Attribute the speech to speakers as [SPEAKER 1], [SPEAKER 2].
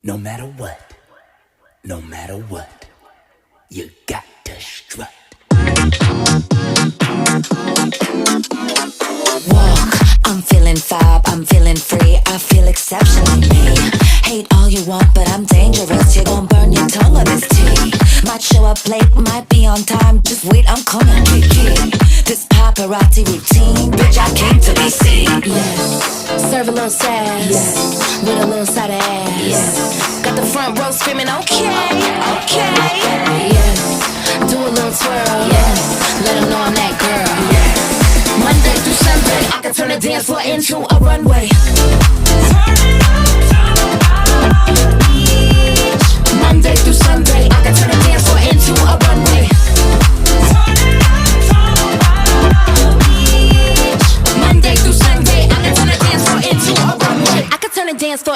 [SPEAKER 1] No matter what, no matter what, you got to strut.
[SPEAKER 2] Walk, I'm feeling fab, I'm feeling free, I feel exceptionally me. Hate all you want, but I'm dangerous, you're gon' burn your tongue on this tea. Might show up late, might be on time, just wait, I'm coming, Kiki. This paparazzi routine, bitch, I came to be seen. Yes, serve a little sass, yes, with a little side of ass. Yes, got the front row screaming, okay, okay. Yes, do a little twirl, yes, let 'em know I'm that girl. Yes, Monday through Sunday, I can turn a dance floor into a runway. Turn it up.